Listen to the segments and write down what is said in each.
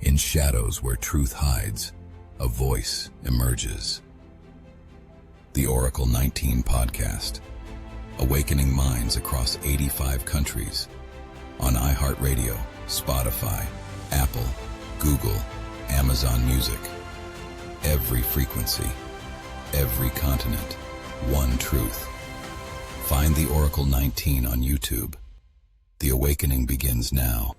In shadows where truth hides, a voice emerges. The Oracle 19 podcast, awakening minds across 85 countries, on iHeartRadio, Spotify, Apple, Google, Amazon Music. Every frequency, every continent, one truth. Find the Oracle 19 on YouTube. The awakening begins now.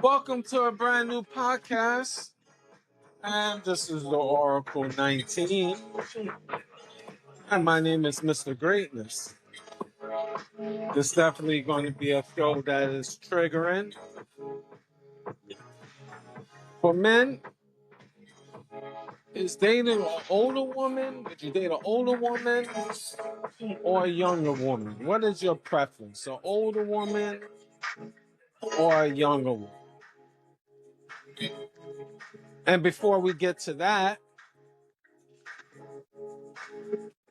Welcome to a brand new podcast, and this is the Oracle 19, and my name is Mr. Greatness. This is definitely going to be a show that is triggering. For men, is dating an older woman? Would you date an older woman or a younger woman? What is your preference, an older woman or a younger woman? And before we get to that,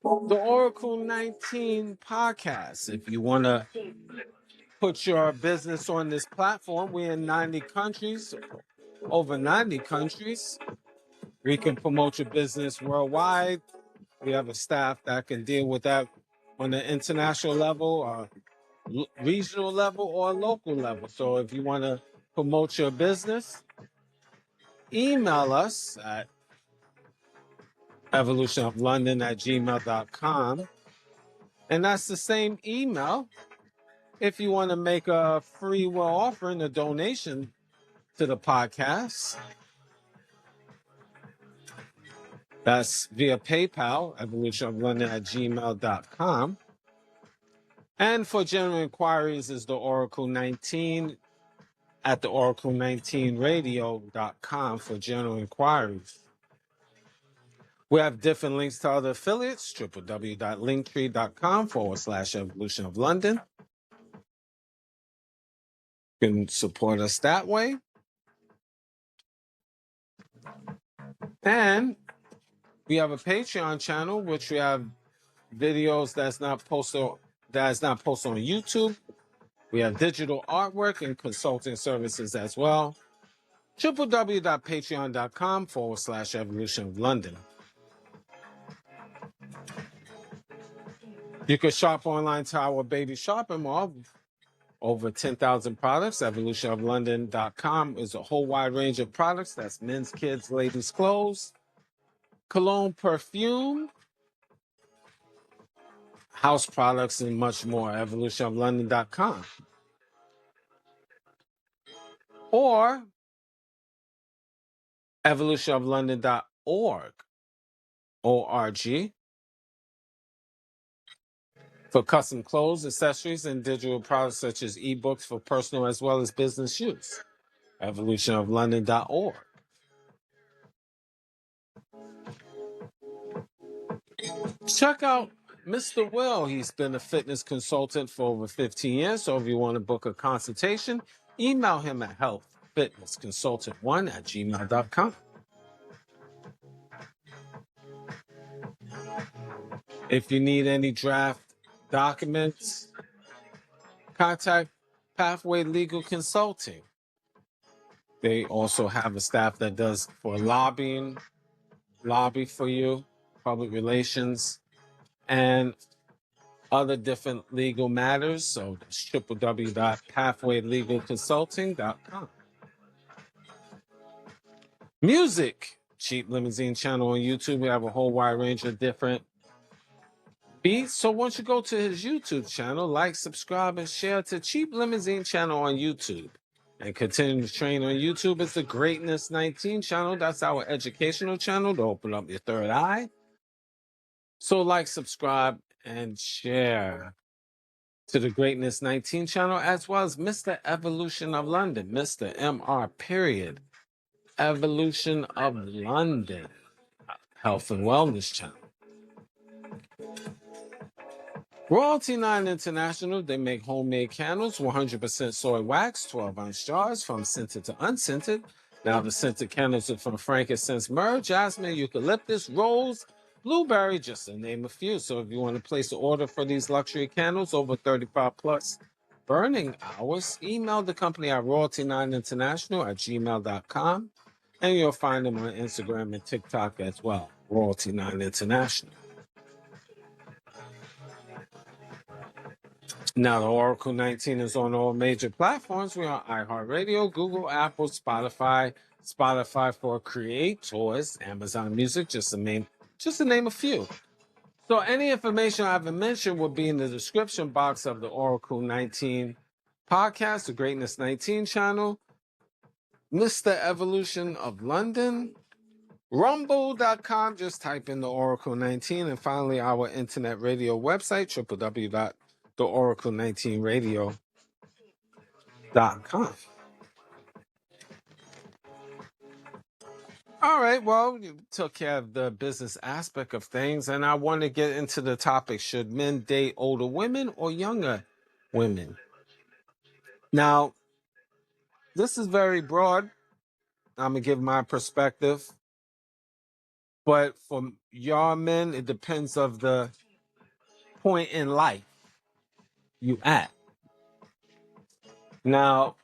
the Oracle 19 podcast. If you want to put your business on this platform, we're in 90 countries, over 90 countries. We can promote your business worldwide. We have a staff that can deal with that on the international level, regional level, or local level. So if you want to promote your business, email us at evolutionoflondon@gmail.com. And that's the same email if you want to make a free will offering, a donation to the podcast. That's via PayPal, evolutionoflondon@gmail.com. And for general inquiries is the Oracle 19 at the oracle19radio.com for general inquiries. We have different links to other affiliates, www.linktree.com/Evolution of London. You can support us that way. And we have a Patreon channel, which we have videos that's not posted on YouTube. We have digital artwork and consulting services as well. www.patreon.com/Evolution of London. You can shop online to our baby shopping mall. Over 10,000 products. Evolutionoflondon.com is a whole wide range of products. That's men's, kids, ladies' clothes, cologne, perfume, house products, and much more. Evolutionoflondon.com. Or evolutionoflondon.org. O-R-G. For custom clothes, accessories, and digital products such as EBooks for personal as well as business use. Evolutionoflondon.org. Check out Mr. Will. He's been a fitness consultant for over 15 years. So if you want to book a consultation, email him at healthfitnessconsultant1@gmail.com. If you need any draft documents, contact Pathway Legal Consulting. They also have a staff that does for lobby for you, public relations, and other different legal matters. So that's www.pathwaylegalconsulting.com. Music, Cheap Limousine channel on YouTube. We have a whole wide range of different beats. So once you go to his YouTube channel, like, subscribe, and share to Cheap Limousine channel on YouTube. And continue to train on YouTube. It's the Greatness 19 channel. That's our educational channel to open up your third eye. So like, subscribe, and share. to the Greatness 19 channel, as well as Mr. Evolution of London, Mr. MR period, Evolution of London, Health and Wellness channel. Royalty 9 International, they make homemade candles, 100% soy wax, 12-ounce jars from scented to unscented. Now the scented candles are from frankincense, myrrh, jasmine, eucalyptus, rose, blueberry, just to name a few. So if you want to place an order for these luxury candles over 35 plus burning hours, email the company at royalty9international@gmail.com, and you'll find them on Instagram and TikTok as well, Royalty 9 International. Now, the Oracle 19 is on all major platforms. We're on iHeartRadio, Google, Apple, Spotify for creators, Amazon Music, just to name a few. So any information I haven't mentioned will be in the description box of the Oracle 19 podcast, the Greatness 19 channel, Mr. Evolution of London, Rumble.com, just type in the Oracle 19, and finally our internet radio website, www.theoracle19radio.com. All right, well, you took care of the business aspect of things, and I want to get into the topic: should men date older women or younger women? Now, this is very broad. I'm going to give my perspective, but for y'all men, it depends of the point in life you at. Now,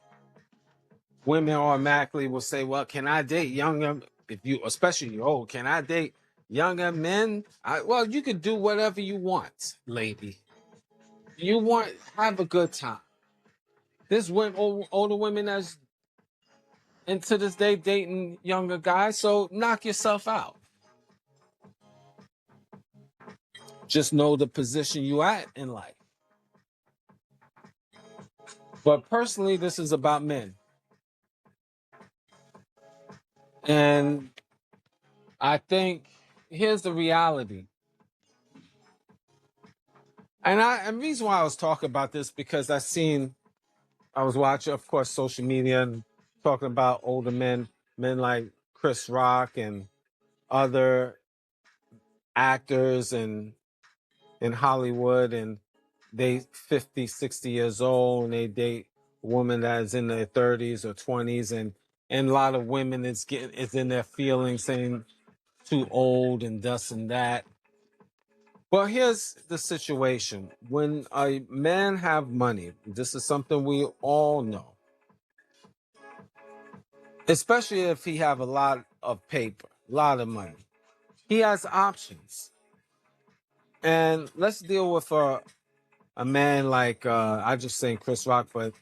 women automatically will say, well, can I date younger, if you, especially you're old, can I date younger men? Well, you could do whatever you want, lady. You want, have a good time. There's older women that's, and to this day, dating younger guys, so knock yourself out. Just know the position you at in life. But personally, this is about men. And I think here's the reality. And the reason why I was talking about this, because I was watching, of course, social media and talking about older men like Chris Rock and other actors and in Hollywood, and they 50, 60 years old, and they date a woman that is in their 30s or 20s, and a lot of women is in their feelings, saying too old and this and that. Well, here's the situation. When a man have money, this is something we all know, especially if he have a lot of paper, a lot of money. He has options. And let's deal with a man like, I just saying Chris Rock, but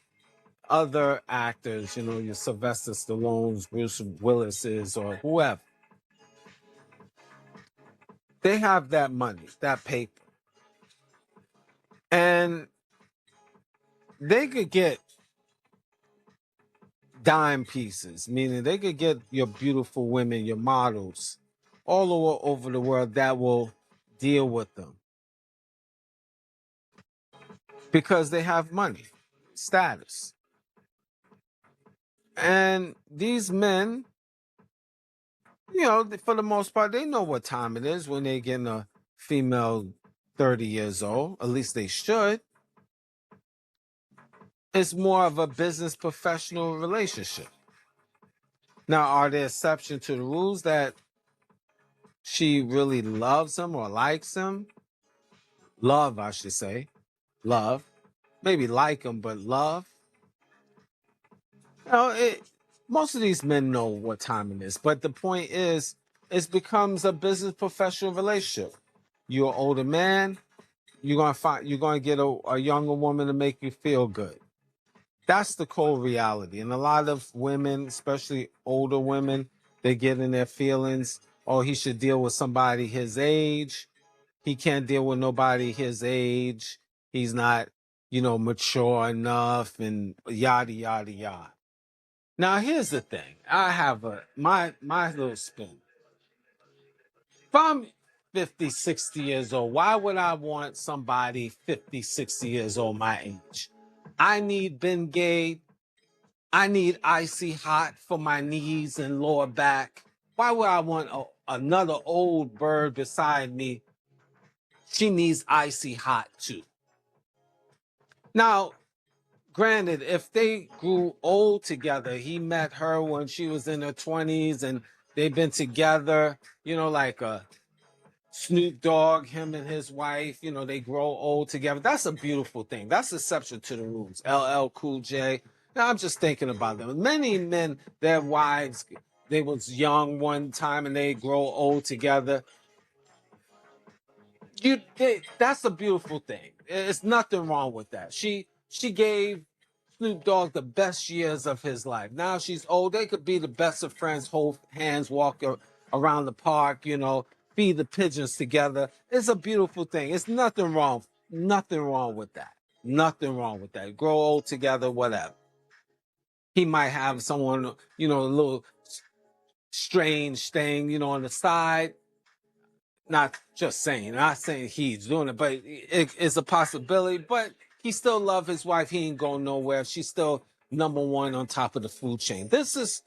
other actors, your Sylvester Stallones, Bruce Willis's, or whoever. They have that money, that paper. And they could get dime pieces, meaning they could get your beautiful women, your models, all over the world that will deal with them. Because they have money, status. And these men, for the most part, they know what time it is when they get a female 30 years old. At least they should. It's more of a business professional relationship. Now, are there exceptions to the rules that she really loves him or likes him? Love, I should say. Love. Maybe like him, but love. Most of these men know what time it is. But the point is, it becomes a business professional relationship. You're an older man, you're gonna get a younger woman to make you feel good. That's the cold reality. And a lot of women, especially older women, they get in their feelings. Oh, he should deal with somebody his age. He can't deal with nobody his age. He's not, mature enough, and yada, yada, yada. Now, here's the thing. I have my little spin. 50, 60 years old. Why would I want somebody 50, 60 years old my age? I need Bengay. I need icy hot for my knees and lower back. Why would I want another old bird beside me? She needs icy hot too. Now, granted, if they grew old together, he met her when she was in her 20s and they've been together, like Snoop Dogg, him and his wife, they grow old together. That's a beautiful thing. That's exception to the rules. LL Cool J. Now, I'm just thinking about them. Many men, their wives, they was young one time and they grow old together. That's a beautiful thing. It's nothing wrong with that. She gave Snoop Dogg the best years of his life. Now she's old. They could be the best of friends, hold hands, walk around the park, feed the pigeons together. It's a beautiful thing. It's nothing wrong. Nothing wrong with that. Nothing wrong with that. Grow old together, whatever. He might have someone, a little strange thing, on the side. Not saying he's doing it, but it's a possibility. But he still love his wife. He ain't going nowhere. She's still number one on top of the food chain. This is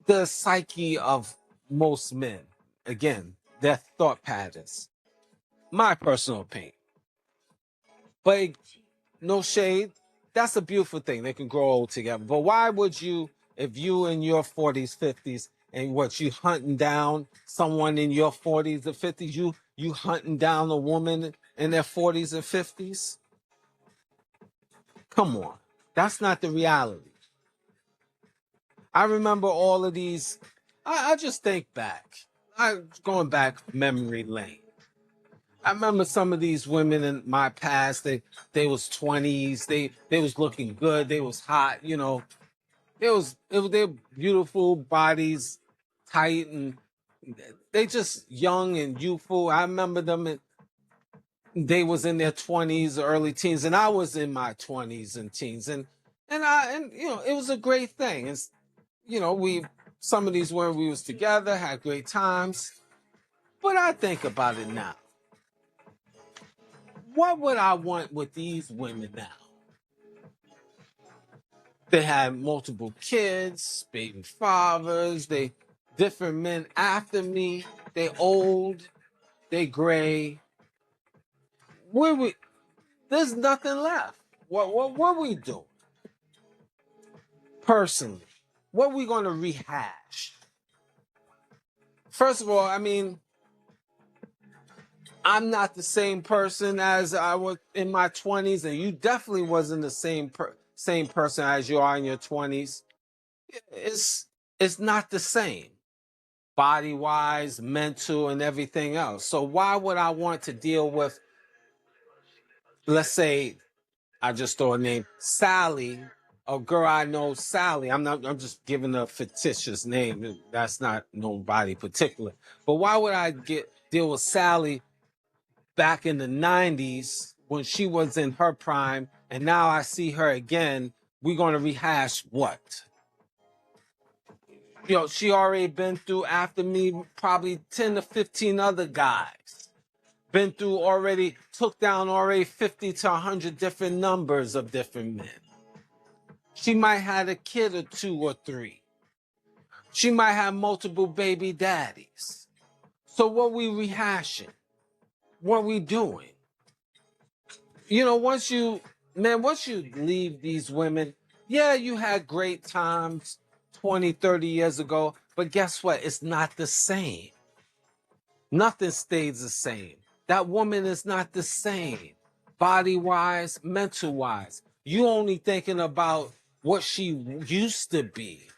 the psyche of most men. Again, their thought patterns. My personal opinion. But no shade. That's a beautiful thing. They can grow old together. But why would you, if you in your 40s, 50s, and you hunting down someone in your 40s or 50s, you hunting down a woman in their 40s and 50s? Come on. That's not the reality. I remember all of these. I just think back. Going back memory lane. I remember some of these women in my past, they was 20s, they was looking good, they was hot, their beautiful bodies, tight, and they just young and youthful. I remember them, they was in their 20s, early teens, and I was in my 20s and teens, and it was a great thing. And some of these women, we was together, had great times. But I think about it now. What would I want with these women now? They had multiple kids, baby fathers, they different men after me, they old, they gray. There's nothing left. What we doing? Personally, what we gonna rehash? First of all, I'm not the same person as I was in my 20s, and you definitely wasn't the same person as you are in your 20s. It's not the same, body wise, mental, and everything else. So why would I want to deal with, let's say, I just throw a name, Sally, a girl I know, Sally. I'm just giving a fictitious name. That's not nobody particular. But why would I deal with Sally back in the 90s when she was in her prime, and now I see her again? We're going to rehash what? She already been through, after me, probably 10 to 15 other guys. Been through already, took down already 50 to 100 different numbers of different men. She might have a kid or two or three. She might have multiple baby daddies. So what we rehashing? What we doing? Once you leave these women, yeah, you had great times 20, 30 years ago, but guess what? It's not the same. Nothing stays the same. That woman is not the same, body-wise, mental-wise. You only thinking about what she used to be.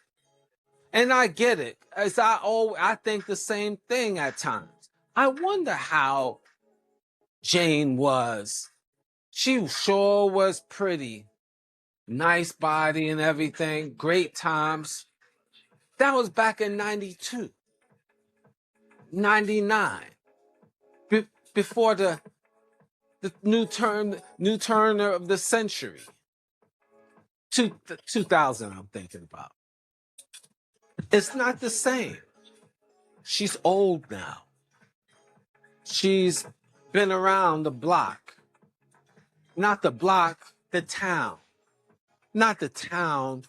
And I get it. I think the same thing at times. I wonder how Jane was. She sure was pretty. Nice body and everything. Great times. That was back in 92, 99. Before the new turn of the century. 2000, I'm thinking about. It's not the same. She's old now. She's been around the block. Not the block, the town. Not the town,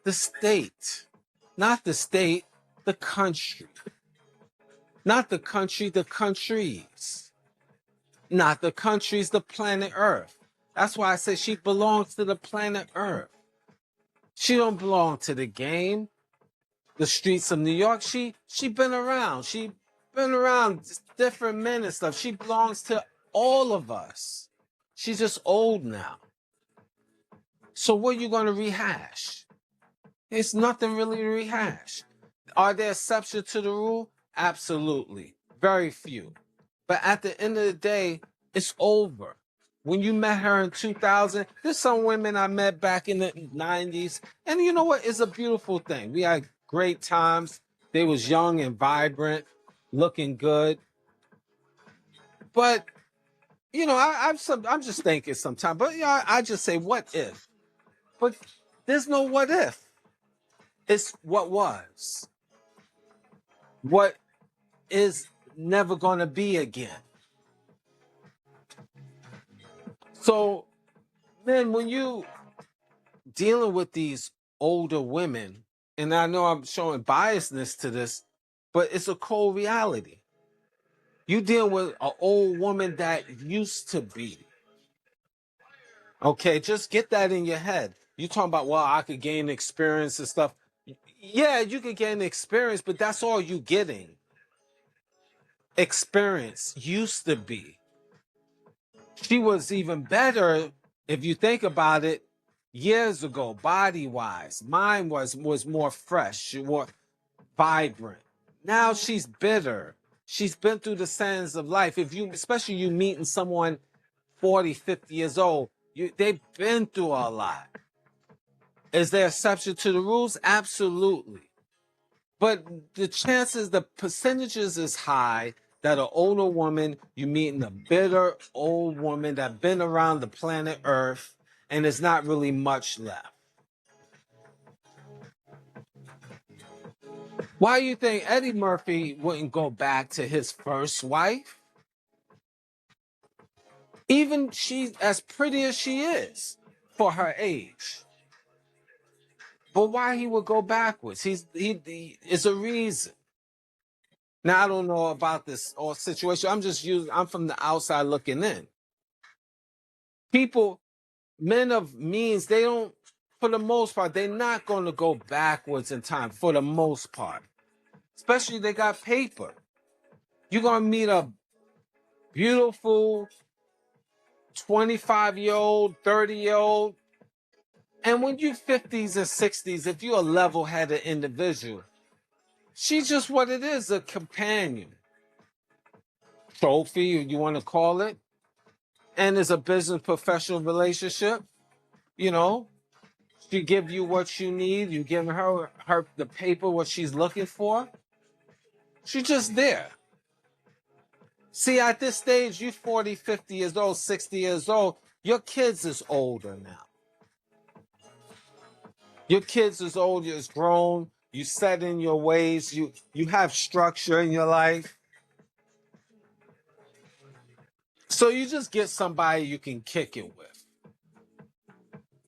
the state. Not the state, the country. Not the country, the countries. Not the countries, the planet Earth. That's why I say she belongs to the planet Earth. She don't belong to the game, the streets of New York. She been around. She been around different men and stuff. She belongs to all of us. She's just old now. So what are you going to rehash? It's nothing really to rehash. Are there exceptions to the rule? Absolutely. Very few. But at the end of the day, it's over. When you met her in 2000, there's some women I met back in the 90s. And you know what? It's a beautiful thing. We had great times. They was young and vibrant, looking good. But, you know, I'm just thinking sometimes. But, yeah, I just say, what if? But there's no what if. It's what was. What is never going to be again. So, man, when you dealing with these older women, and I know I'm showing biasness to this, but it's a cold reality. You deal with an old woman that used to be. Okay, just get that in your head. You talking about, well, I could gain experience and stuff. Yeah, you could gain experience, but that's all you getting. Experience used to be. She was even better if you think about it years ago, body-wise. Mine was more fresh, more vibrant. Now she's bitter. She's been through the sands of life. If you, especially you meeting someone 40, 50 years old, they've been through a lot. Is there exception to the rules? Absolutely. But the chances, the percentages is high that an older woman, you meeting a bitter old woman that been around the planet Earth and there's not really much left. Why do you think Eddie Murphy wouldn't go back to his first wife? Even she's as pretty as she is for her age. But why he would go backwards? He is a reason. Now I don't know about this or situation. I'm from the outside looking in. People, men of means, they don't, for the most part, they're not going to go backwards in time for the most part. Especially they got paper. You're going to meet a beautiful 25-year-old, 30-year-old. And when you're 50s and 60s, if you're a level-headed individual, she's just what it is, a companion. Trophy, you want to call it. And it's a business professional relationship. You know, she give you what you need. You give her the paper, what she's looking for. She's just there. See, at this stage, you're 40, 50 years old, 60 years old. Your kids is older now. Your kids is old, you're grown. You set in your ways. You have structure in your life. So you just get somebody you can kick it with.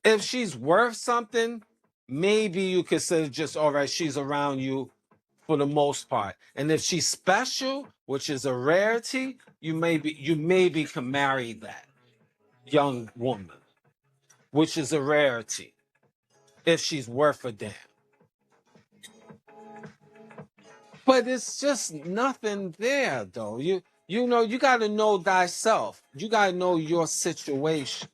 If she's worth something, maybe you consider just, all right, she's around you for the most part. And if she's special, which is a rarity, you maybe can marry that young woman, which is a rarity, if she's worth a damn. But it's just nothing there, though. You know, you got to know thyself. You got to know your situation.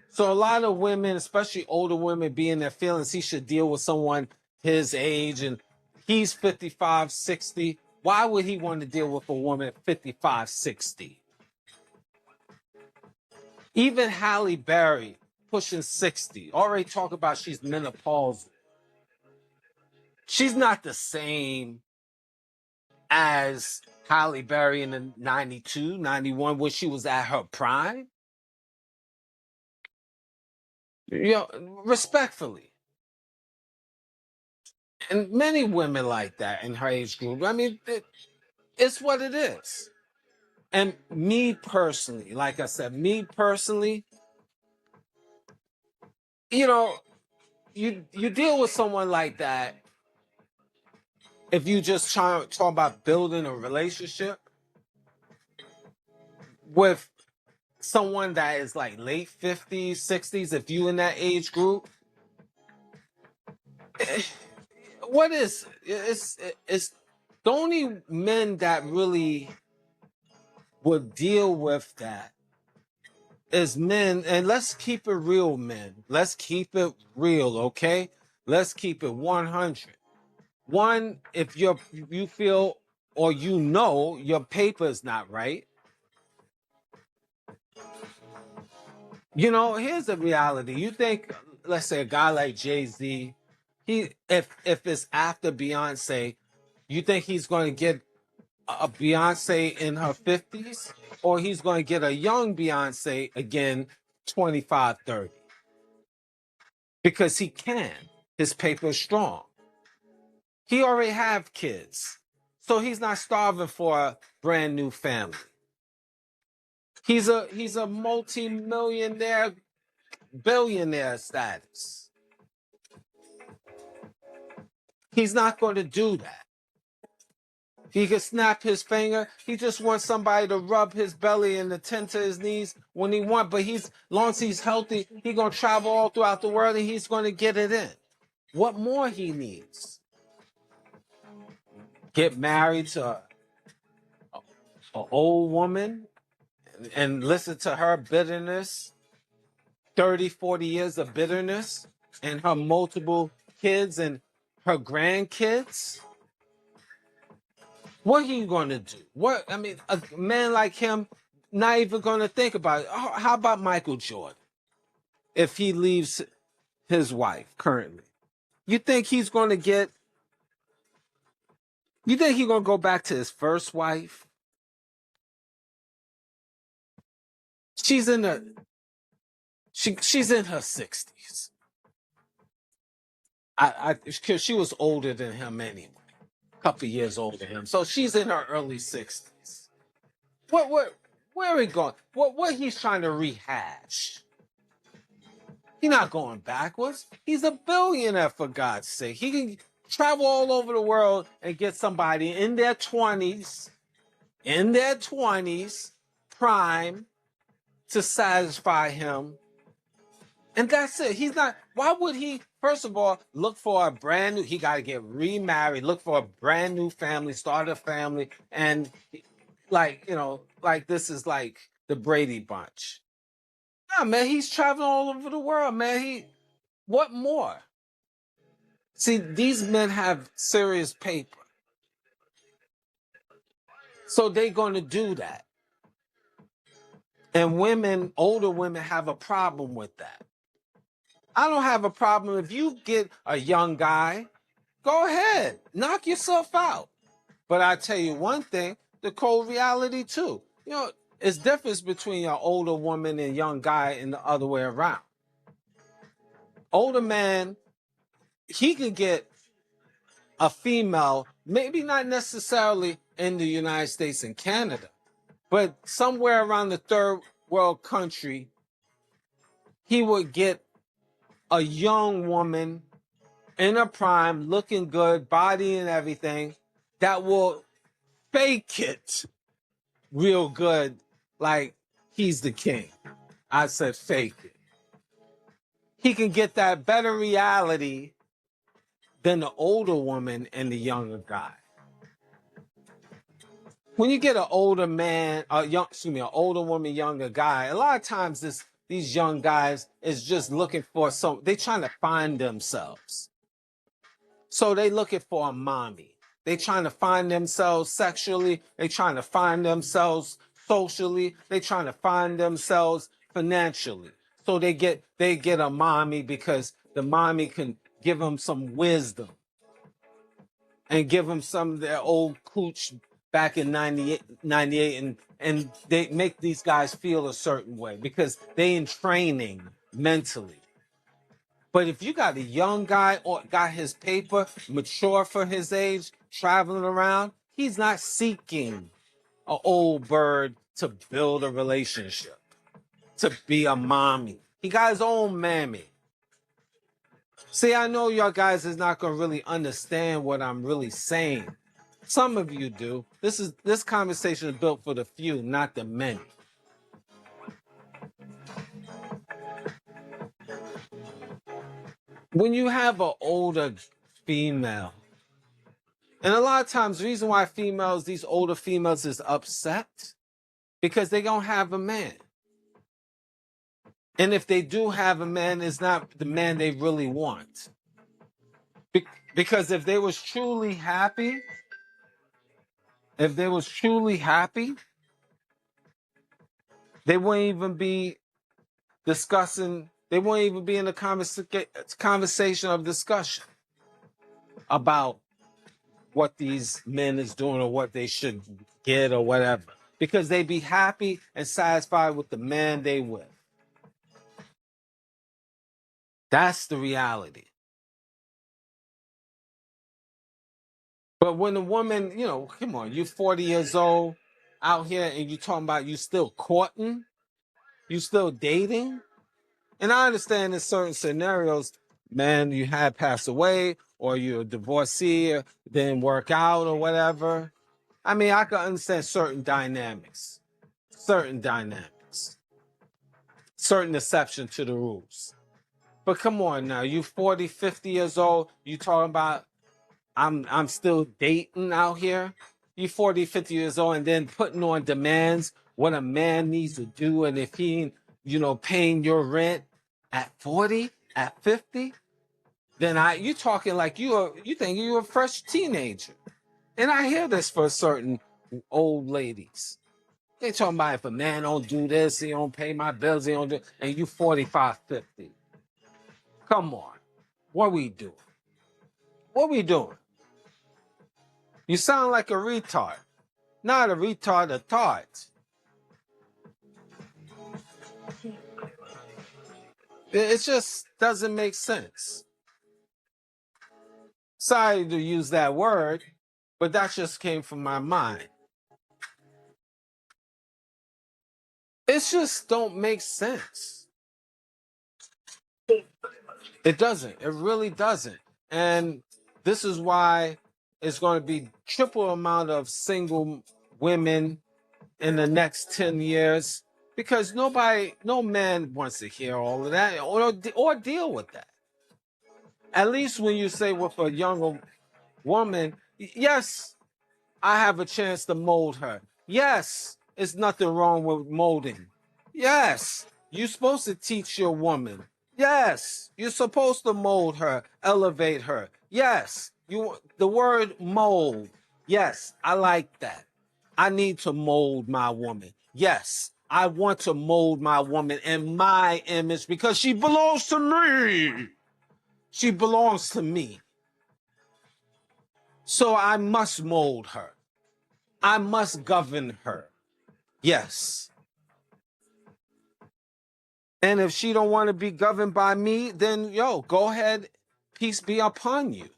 So a lot of women, especially older women, be in their feelings. He should deal with someone his age, and he's 55, 60. Why would he want to deal with a woman at 55, 60? Even Halle Berry, pushing 60, already talk about she's menopausal. She's not the same as Halle Berry in the 92, 91, when she was at her prime. You know, respectfully. And many women like that in her age group. I mean, it's what it is. And me personally, like I said, me personally, you know, you deal with someone like that if you just try to talk about building a relationship with someone that is like late 50s, 60s, if you in that age group, what is it's the only men that really would deal with that is men, and let's keep it real, men. Let's keep it real, okay? Let's keep it 100. One, if you feel or you know your paper is not right, here's the reality. You think, let's say a guy like Jay-Z, if it's after Beyonce, you think he's going to get a Beyonce in her 50s, or he's going to get a young Beyonce again, 25, 30? Because he can. His paper is strong. He already have kids. So he's not starving for a brand new family. He's a multi-millionaire, billionaire status. He's not going to do that. He can snap his finger. He just wants somebody to rub his belly and attend to his needs when he wants. But long as he's healthy, he's going to travel all throughout the world and he's going to get it in. What more he needs? Get married to an old woman and listen to her bitterness, 30, 40 years of bitterness, and her multiple kids and her grandkids? What are you going to do? A man like him, not even going to think about it. How about Michael Jordan? If he leaves his wife currently, you think he's going to go back to his first wife? She's in her 60s. Cause she was older than him anyway. Couple years older than him. So she's in her early 60s. Where are we going? What he's trying to rehash? He's not going backwards. He's a billionaire, for God's sake. He can travel all over the world and get somebody in their 20s, prime, to satisfy him. And that's it. Why would he, first of all, look for a brand new, he got to get remarried, look for a brand new family, start a family, and like this is like the Brady Bunch. Nah, man, he's traveling all over the world, man. What more? See, these men have serious paper. So they're going to do that. And older women have a problem with that. I don't have a problem if you get a young guy, go ahead, knock yourself out. But I tell you one thing, the cold reality too. It's difference between an older woman and young guy and the other way around. Older man, he could get a female, maybe not necessarily in the United States and Canada, but somewhere around the third world country, he would get a young woman in her prime, looking good, body and everything, that will fake it real good, like he's the king. I said fake it. He can get that better reality than the older woman and the younger guy. When you get an older man, an older woman, younger guy, a lot of times these young guys is just looking for they're trying to find themselves. So they looking for a mommy. They trying to find themselves sexually. They trying to find themselves socially. They trying to find themselves financially. So they get a mommy because the mommy can give them some wisdom and give them some of their old cooch back in 98, and they make these guys feel a certain way because they in training mentally. But if you got a young guy or got his paper, mature for his age, traveling around, he's not seeking an old bird to build a relationship, to be a mommy. He got his own mammy. See, I know y'all guys is not gonna really understand what I'm really saying. Some of you do. This conversation is built for the few, not the many. When you have an older female, and a lot of times the reason why females, these older females, is upset because they don't have a man. And if they do have a man, it's not the man they really want. Because if they was truly happy, they wouldn't even be discussing, they wouldn't even be in a conversation of discussion about what these men is doing or what they should get or whatever. Because they be happy and satisfied with the man they with. That's the reality. But when a woman, come on, you're 40 years old out here and you talking about you still courting, you still dating. And I understand in certain scenarios, man, you had passed away or you're a divorcee, didn't work out or whatever. I mean, I can understand certain dynamics, certain exception to the rules. But come on now, you 40, 50 years old, you talking about I'm still dating out here. You 40, 50 years old and then putting on demands what a man needs to do. And if he, paying your rent at 40, at 50, then you talking like you think you're a fresh teenager. And I hear this for certain old ladies. They talking about if a man don't do this, he don't pay my bills, he don't do, and you 45, 50. Come on. What we doing? What we doing? You sound like a retard. Not a retard, a tart. It just doesn't make sense. Sorry to use that word, but that just came from my mind. It just don't make sense. It doesn't. It really doesn't. And this is why it's going to be triple amount of single women in the next 10 years because no man wants to hear all of that or deal with that. At least when you say with a younger woman, yes, I have a chance to mold her. Yes, it's nothing wrong with molding. Yes, you're supposed to teach your woman. Yes, you're supposed to mold her, elevate her. Yes, the word mold. Yes, I like that. I need to mold my woman. Yes, I want to mold my woman in my image because she belongs to me. She belongs to me. So I must mold her. I must govern her. Yes. And if she don't want to be governed by me, then go ahead. Peace be upon you.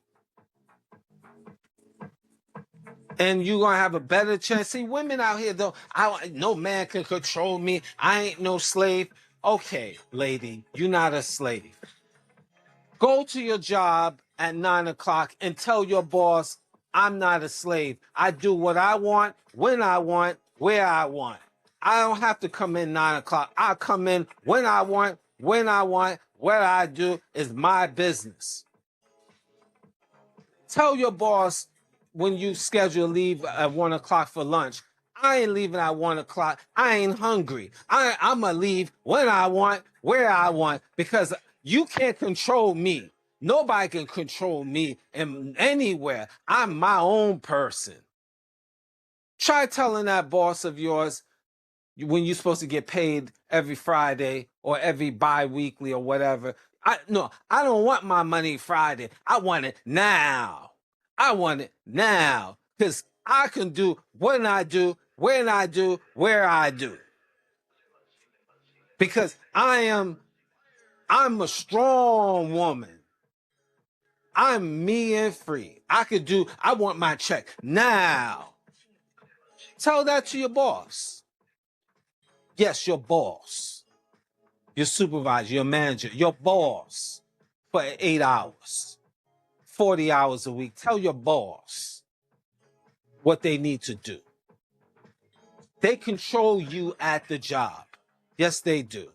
And you're going to have a better chance. See, women out here, though, no man can control me. I ain't no slave. Okay, lady, you're not a slave. Go to your job at 9 o'clock and tell your boss, I'm not a slave. I do what I want, when I want, where I want. I don't have to come in 9 o'clock. I come in when I want, what I do is my business. Tell your boss when you schedule leave at 1 o'clock for lunch, I ain't leaving at 1 o'clock. I ain't hungry. I'm going to leave when I want, where I want, because you can't control me. Nobody can control me anywhere. I'm my own person. Try telling that boss of yours when you're supposed to get paid every Friday or every bi-weekly or whatever. I don't want my money Friday. I want it now. I want it now because I can do what I do, when I do, where I do. Because I am I'm a strong woman. I'm me and free. I want my check now. Tell that to your boss. Yes, your boss, your supervisor, your manager, your boss for 8 hours, 40 hours a week. Tell your boss what they need to do. They control you at the job. Yes, they do.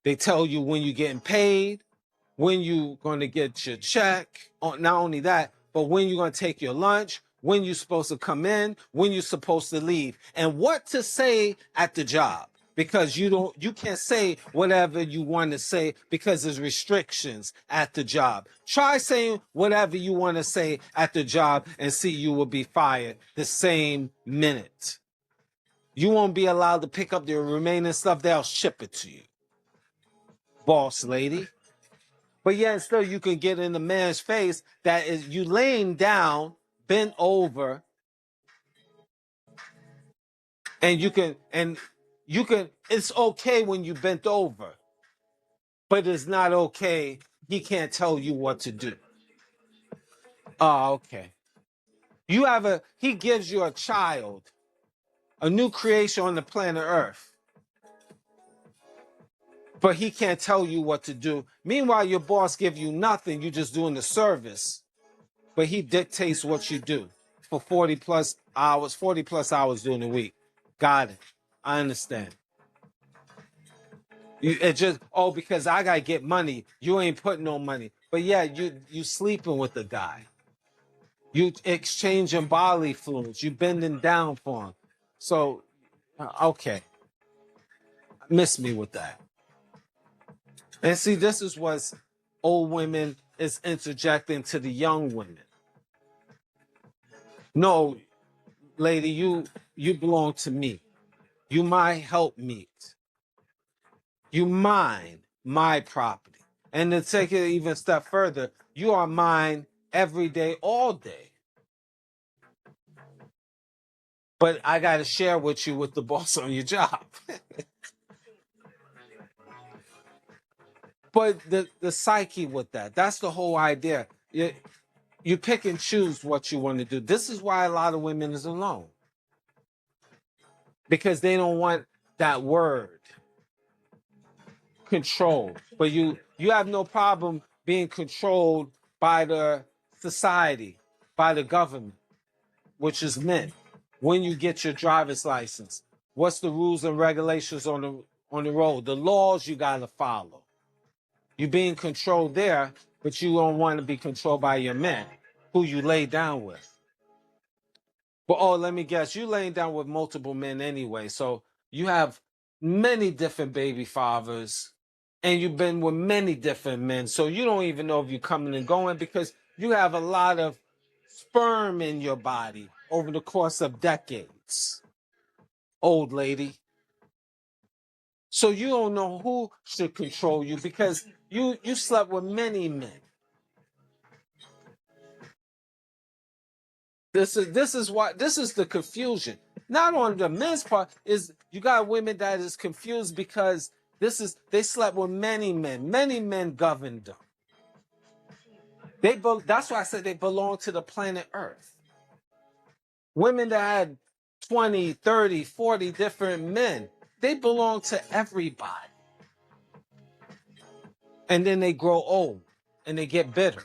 They tell you when you're getting paid, when you're going to get your check. Not only that, but when you're going to take your lunch, when you're supposed to come in, when you're supposed to leave, and what to say at the job. Because you can't say whatever you want to say because there's restrictions at the job. Try saying whatever you want to say at the job and see you will be fired the same minute. You won't be allowed to pick up the remaining stuff. They'll ship it to you, boss lady. But yet still you can get in the man's face that is you laying down, bent over, and you can it's okay when you bent over, but it's not okay. He can't tell you what to do. Oh, okay. He gives you a child, a new creation on the planet Earth, but he can't tell you what to do. Meanwhile, your boss gives you nothing. You're just doing the service, but he dictates what you do for 40 plus hours during the week. Got it. I understand. Because I gotta get money. You ain't putting no money. But yeah, you sleeping with the guy. You exchanging bodily fluids. You bending down for him. So, okay. Miss me with that. And see, this is what old women is interjecting to the young women. No, lady, you belong to me. You my helpmeet. You mine my property. And to take it even a step further, you are mine every day, all day. But I got to share with you with the boss on your job. But the psyche with that's the whole idea. You pick and choose what you want to do. This is why a lot of women is alone. Because they don't want that word, control. But you have no problem being controlled by the society, by the government, which is men. When you get your driver's license, what's the rules and regulations on the road? The laws you gotta follow. You're being controlled there, but you don't want to be controlled by your men, who you lay down with. But let me guess, you laying down with multiple men anyway, so you have many different baby fathers, and you've been with many different men, so you don't even know if you're coming and going because you have a lot of sperm in your body over the course of decades, old lady. So you don't know who should control you because you slept with many men. This is the confusion. Not on the men's part is you got women that is confused because they slept with many men. Many men governed them. That's why I said they belong to the planet Earth. Women that had 20, 30, 40 different men, they belong to everybody. And then they grow old and they get bitter.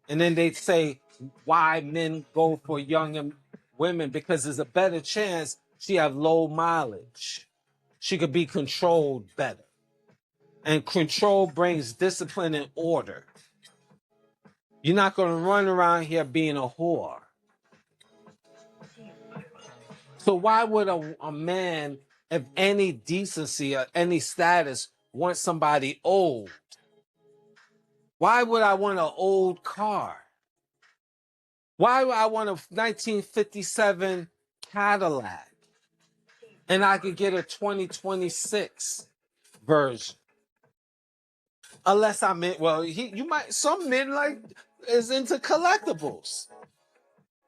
And then they say why men go for young women because there's a better chance she have low mileage. She could be controlled better. And control brings discipline and order. You're not going to run around here being a whore. So why would a man of any decency or any status want somebody old? Why would I want an old car? Why would I want a 1957 Cadillac? And I could get a 2026 version. Unless I'm in, some men like is into collectibles.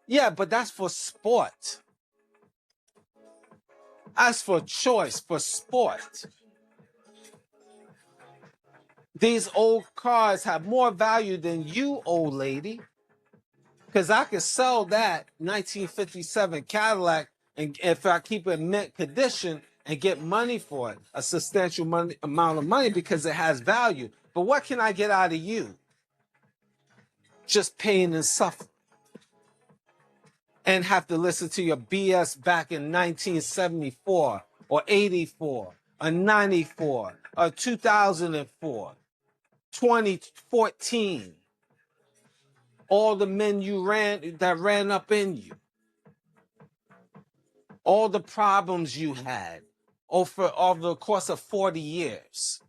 Yeah, but that's for sport. That's for choice, for sport. These old cars have more value than you, old lady, because I could sell that 1957 Cadillac, and if I keep it in mint condition and get money for it, a substantial amount of money, because it has value. But what can I get out of you? Just pain and suffering. And have to listen to your BS back in 1974 or 84 or 94 or 2004, 2014. All the men that ran up in you, all the problems you had over the course of 40 years,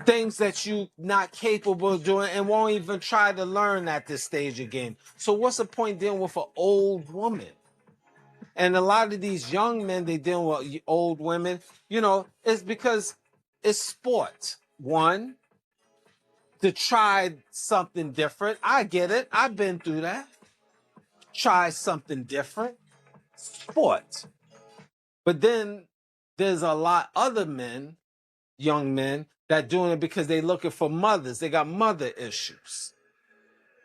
things that you not capable of doing and won't even try to learn at this stage again. So what's the point dealing with an old woman? And a lot of these young men, they deal with old women, it's because it's sport. One, to try something different. I get it. I've been through that. Try something different. Sport. But then there's a lot other men, young men, that doing it because they're looking for mothers. They got mother issues.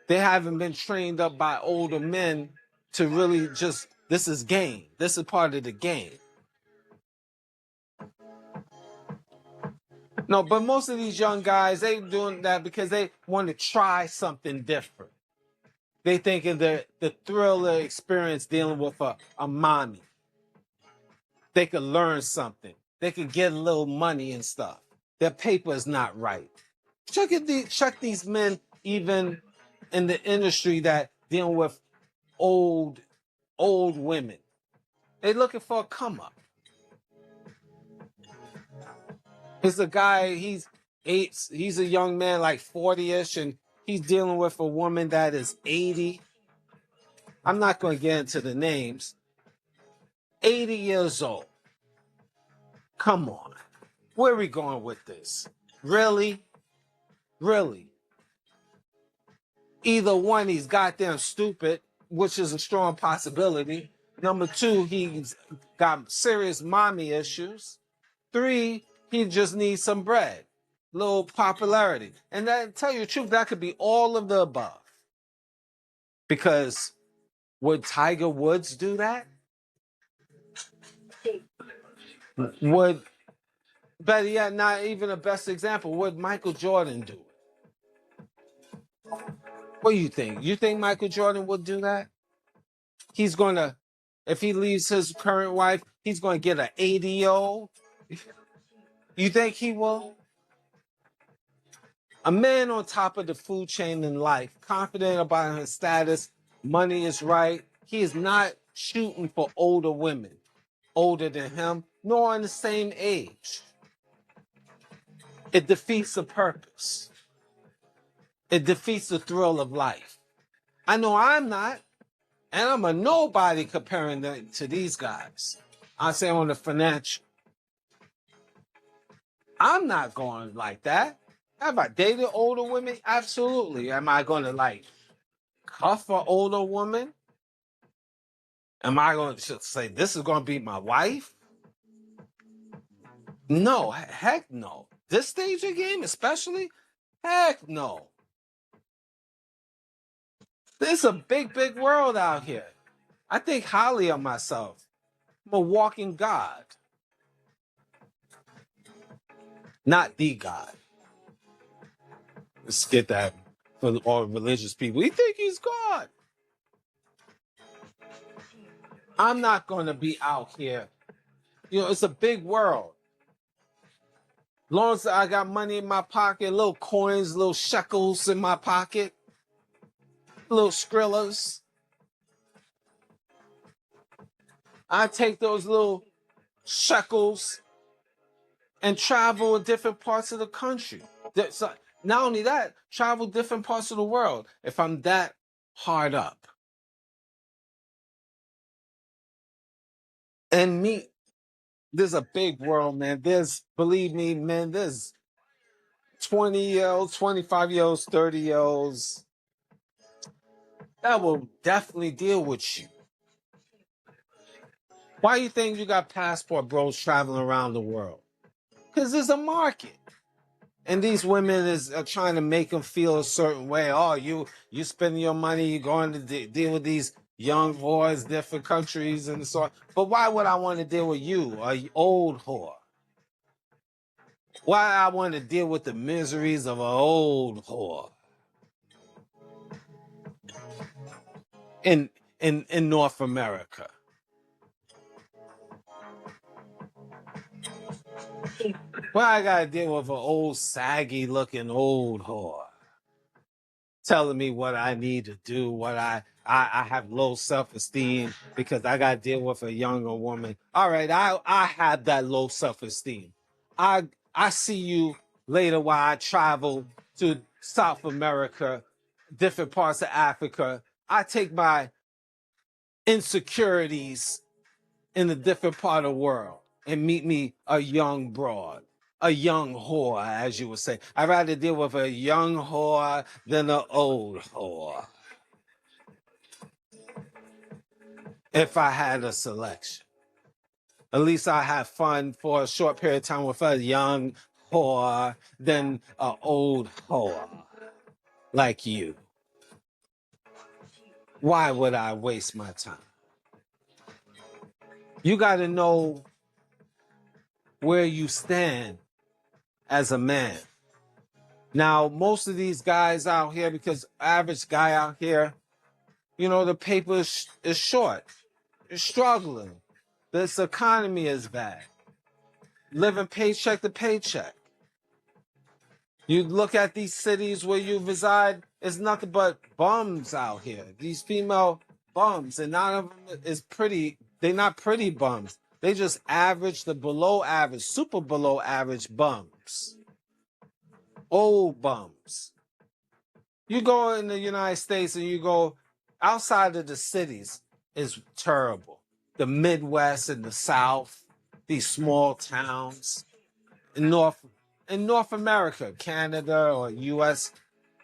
They haven't been trained up by older men to really just, this is game. This is part of the game. No, but most of these young guys, they doing that because they want to try something different. They thinking the thrill of experience dealing with a mommy. They could learn something. They could get a little money and stuff. Their paper is not right. Check these men even in the industry that dealing with old women. They looking for a come up. It's a guy, he's a young man like 40-ish, and he's dealing with a woman that is 80. I'm not going to get into the names. 80 years old. Come on. Where are we going with this? Really? Really? Either one, he's goddamn stupid, which is a strong possibility. Number two, he's got serious mommy issues. Three, he just needs some bread, little popularity. And that, tell you the truth, that could be all of the above. Because would Tiger Woods do that? Would, better yet, not even a best example, would Michael Jordan do it? What do you think? You think Michael Jordan would do that? He's going to, if he leaves his current wife, he's going to get an 80-year-old? You think he will? A man on top of the food chain in life, confident about his status, money is right. He is not shooting for older women, older than him, nor in the same age. It defeats the purpose. It defeats the thrill of life. I know I'm not, and I'm a nobody comparing to these guys. I say on the financial. I'm not going like that. Have I dated older women? Absolutely. Am I going to like cuff an older woman? Am I going to say this is going to be my wife? No, heck no. This stage of the game, especially, heck no. There's a big, big world out here. I think highly of myself. I'm a walking God. Not the God. Let's get that for all religious people. We think he's God. I'm not going to be out here. It's a big world. As long as I got money in my pocket, little coins, little shekels in my pocket, little skrillas. I take those little shekels and travel in different parts of the country. So not only that, travel different parts of the world if I'm that hard up. And there's a big world, man. Believe me, man, there's 20-year-olds, 25-year-olds, 30-year-olds that will definitely deal with you. Why do you think you got passport bros traveling around the world? Because there's a market. And these women are trying to make them feel a certain way. Oh, you spending your money, you're going to deal with these young whores, different countries and so on. But why would I want to deal with you, a old whore? Why I want to deal with the miseries of an old whore in North America? Why I gotta deal with an old saggy looking old whore telling me what I need to do, what I have low self-esteem because I gotta deal with a younger woman. All right, I have that low self-esteem. I see you later while I travel to South America, different parts of Africa. I take my insecurities in a different part of the world and meet me a young broad, a young whore, as you would say. I'd rather deal with a young whore than an old whore if I had a selection. At least I have fun for a short period of time with a young whore than an old whore like you. Why would I waste my time? You got to know where you stand as a man. Now, most of these guys out here, because average guy out here, you know, the paper is short. It's struggling. This economy is bad. Living paycheck to paycheck. You look at these cities where you reside, it's nothing but bums out here. These female bums, and none of them is pretty. They're not pretty bums. They just average, the below average, super below average bums. Old bums. You go in the United States and you go outside of the cities is terrible. The Midwest and the South, these small towns in North America, Canada or US,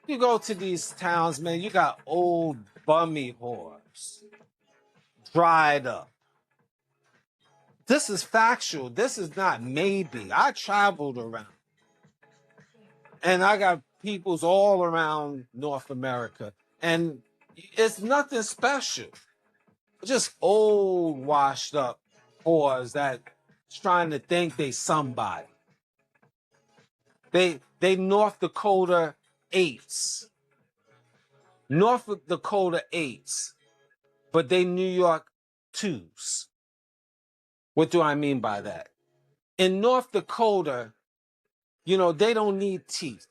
you go to these towns, man, you got old bummy whores, dried up. This is factual. This is not maybe. I traveled around. And I got peoples all around North America. And it's nothing special. Just old, washed up whores that's trying to think they somebody. They North Dakota eights. North Dakota eights. But they New York twos. What do I mean by that? In North Dakota, you know, they don't need teeth.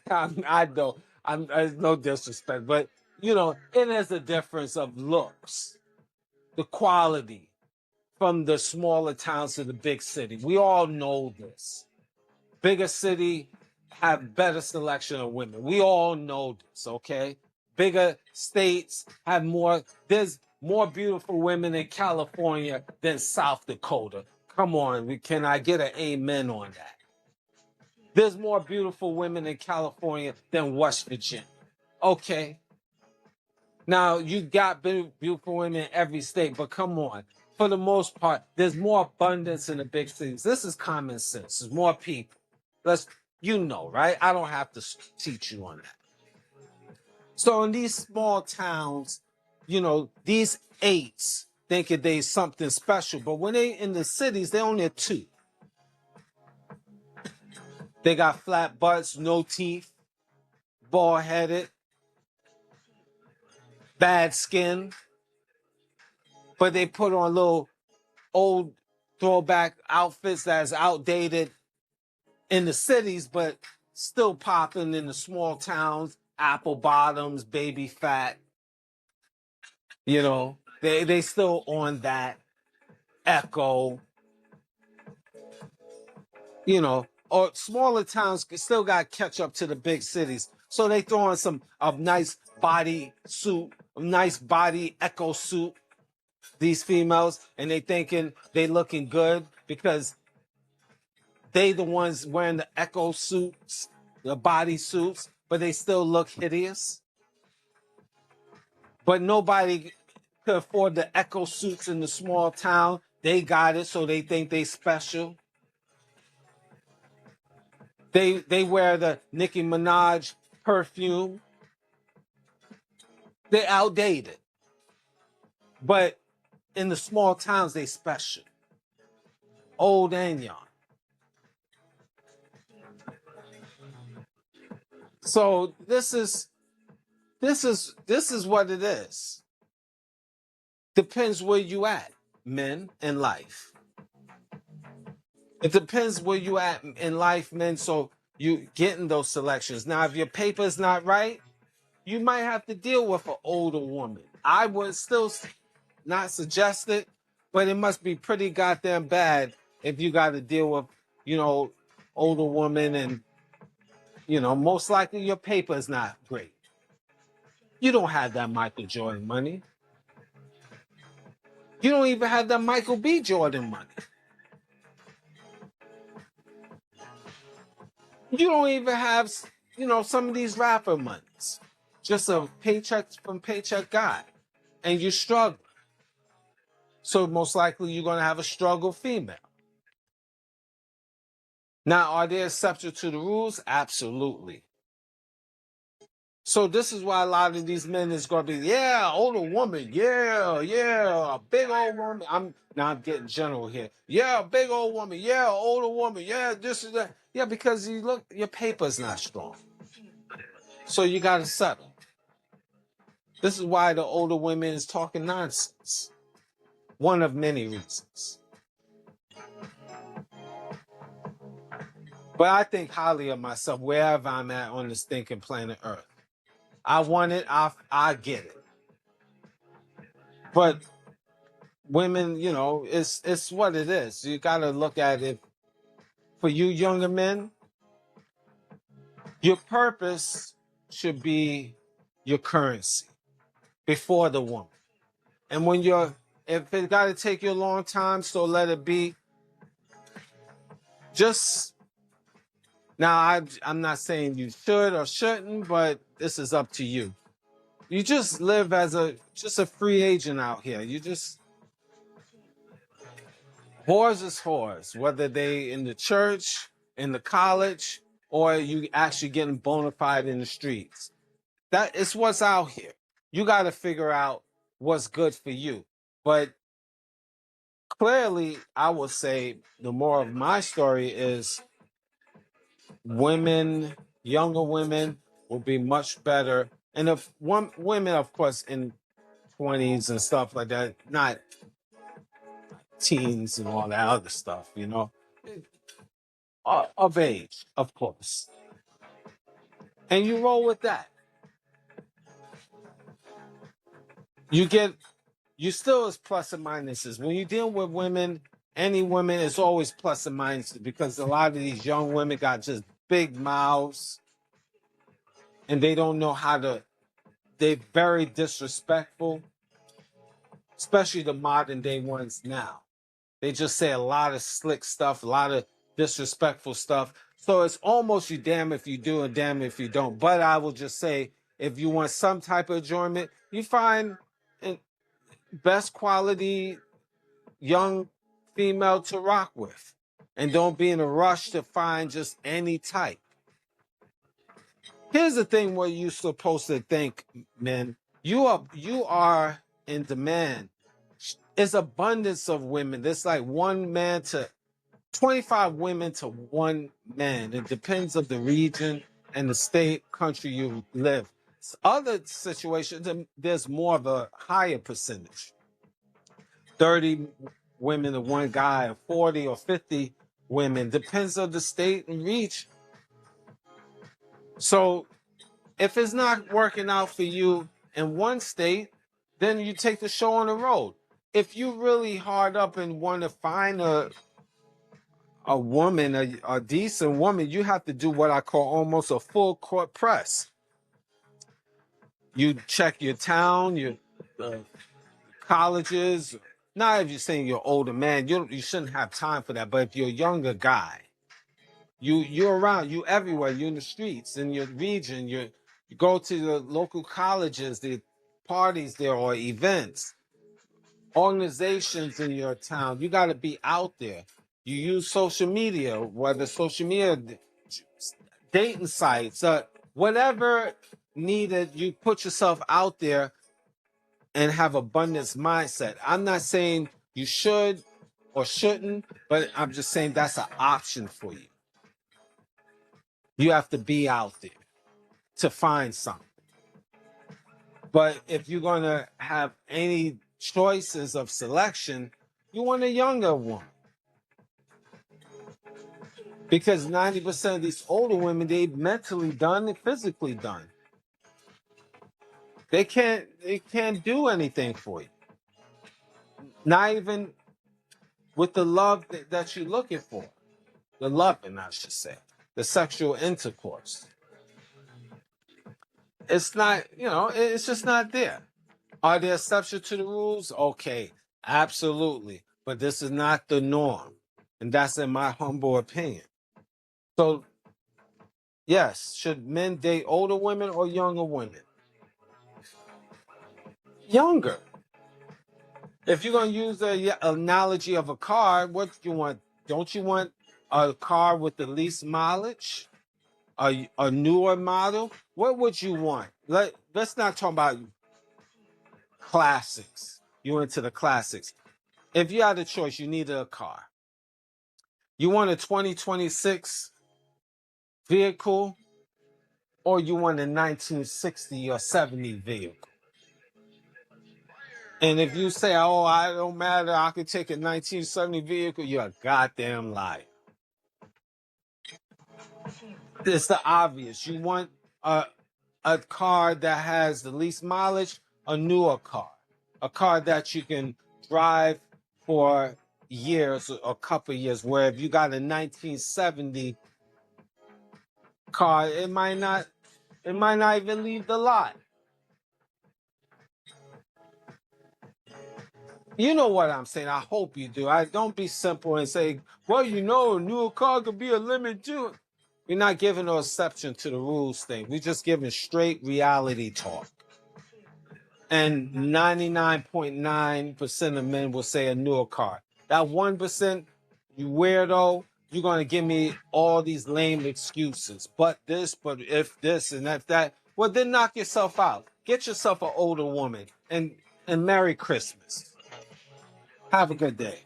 I don't. There's no disrespect, but you know, it is a difference of looks, the quality from the smaller towns to the big city. We all know this. Bigger city have better selection of women. We all know this, okay? Bigger states have more. There's more beautiful women in California than South Dakota. Come on, can I get an amen on that? There's more beautiful women in California than West Virginia. Okay. Now, you got beautiful women in every state, but come on. For the most part, there's more abundance in the big cities. This is common sense. There's more people. You know, right? I don't have to teach you on that. So in these small towns, you know, these eights thinking they something special, but when they in the cities, they only have two. They got flat butts, no teeth, bald-headed, bad skin, but they put on little old throwback outfits that's outdated in the cities, but still popping in the small towns, apple bottoms, baby fat. You know, they still on that echo, you know, or smaller towns still got to catch up to the big cities. So they throw on some nice body suit, nice body echo suit, these females, and they thinking they looking good because they the ones wearing the echo suits, the body suits, but they still look hideous. But nobody could afford the echo suits in the small town. They got it, so they think they special. They wear the Nicki Minaj perfume. They outdated. But in the small towns, they special. Old and young. So this is what it is. Depends where you at, men, in life. It depends where you at in life, men, so you getting those selections. Now, if your paper is not right, you might have to deal with an older woman. I would still not suggest it, but it must be pretty goddamn bad if you got to deal with, older woman and, most likely your paper is not great. You don't have that Michael Jordan money. You don't even have that Michael B. Jordan money. You don't even have, some of these rapper monies. Just a paycheck from paycheck guy. And you struggle. So most likely you're going to have a struggle female. Now, are there exceptions to the rules? Absolutely. So this is why a lot of these men is going to be, yeah, older woman, yeah, a big old woman. I'm getting general here. Yeah, a big old woman, yeah, older woman, yeah, this is that. Yeah, because your paper's not strong. So you got to settle. This is why the older women is talking nonsense. One of many reasons. But I think highly of myself wherever I'm at on this stinking planet Earth. I want it, I get it. But women, it's what it is. You got to look at it. For you younger men, your purpose should be your currency before the woman. And if it got to take you a long time, so let it be. Now, I'm not saying you should or shouldn't, but this is up to you. You just live as just a free agent out here. Whores is whores, whether they in the church, in the college, or you actually getting bona fide in the streets. That is what's out here. You got to figure out what's good for you. But clearly, I would say the more of my story is younger women will be much better. And if women, of course, in 20s and stuff like that, not teens and all that other stuff, of age, of course. And you roll with that. You still is plus and minuses. When you deal with women, any women, it's always plus and minuses because a lot of these young women got just big mouths and they don't know they're very disrespectful, especially the modern day ones now. They just say a lot of slick stuff, a lot of disrespectful stuff. So it's almost you damn if you do and damn if you don't. But I will just say, if you want some type of enjoyment, you find best quality young female to rock with. And don't be in a rush to find just any type. Here's the thing what you're supposed to think, men. You are in demand. It's abundance of women. There's like 25 women to one man. It depends on the region and the state, country you live. Other situations, there's more of a higher percentage. 30 women to one guy, or 40 or 50 women. Depends on the state and region. So if it's not working out for you in one state, then you take the show on the road. If you really hard up and want to find a woman, a decent woman, you have to do what I call almost a full court press. You check your town, your colleges. Not if you're saying you're older man, you shouldn't have time for that. But if you're a younger guy, you're around, you everywhere, you're in the streets, in your region, you go to the local colleges, the parties there or events, organizations in your town. You got to be out there. You use social media, whether social media dating sites, whatever needed, you put yourself out there and have abundance mindset. I'm not saying you should or shouldn't, but I'm just saying that's an option for you. You have to be out there to find something. But if you're going to have any choices of selection, you want a younger one. Because 90% of these older women, they mentally done and physically done. They can't do anything for you. Not even with the love that you're looking for. The loving, I should say. The sexual intercourse. It's not, it's just not there. Are there exceptions to the rules? Okay, absolutely. But this is not the norm. And that's in my humble opinion. So, yes, should men date older women or younger women? Younger. If you're going to use the analogy of a car, what do you want? Don't you want a car with the least mileage? A newer model? What would you want? Let's not talk about classics. You're into the classics. If you had a choice, you needed a car. You want a 2026 vehicle or you want a 1960 or 70 vehicle? And if you say, oh, I don't matter, I could take a 1970 vehicle, you're a goddamn liar. It's the obvious. You want a car that has the least mileage, a newer car. A car that you can drive for years or a couple of years, where if you got a 1970 car, it might not even leave the lot. You know what I'm saying. I hope you do. Don't be simple and say, well, a newer car could be a limit too. We're not giving no exception to the rules thing. We're just giving straight reality talk. And 99.9% of men will say a newer car. That 1%, you weirdo, you're going to give me all these lame excuses. But this, but if this, and if that. Well, then knock yourself out. Get yourself an older woman. And Merry Christmas. Have a good day.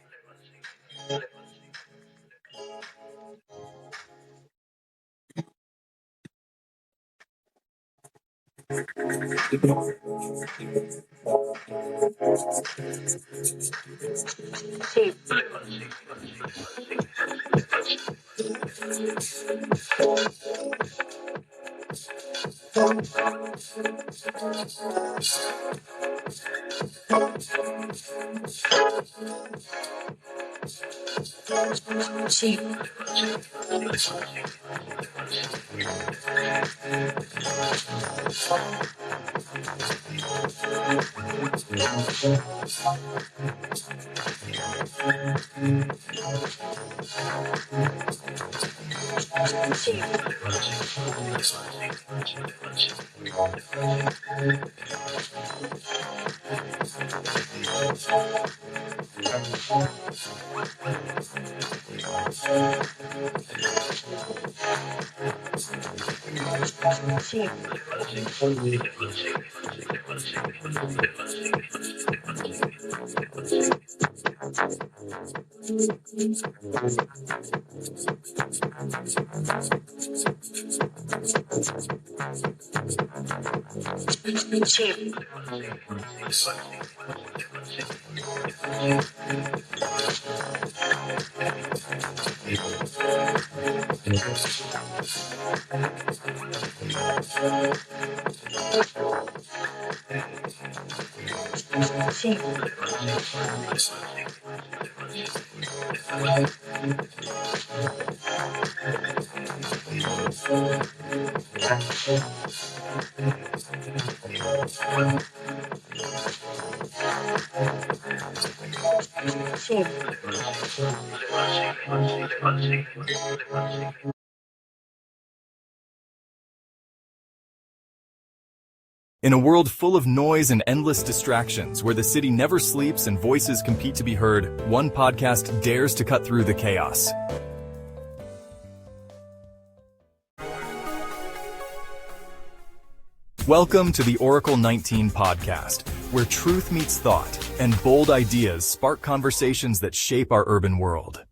In a world full of noise and endless distractions, where the city never sleeps and voices compete to be heard, one podcast dares to cut through the chaos. Welcome to the Oracle 19 podcast, where truth meets thought and bold ideas spark conversations that shape our urban world.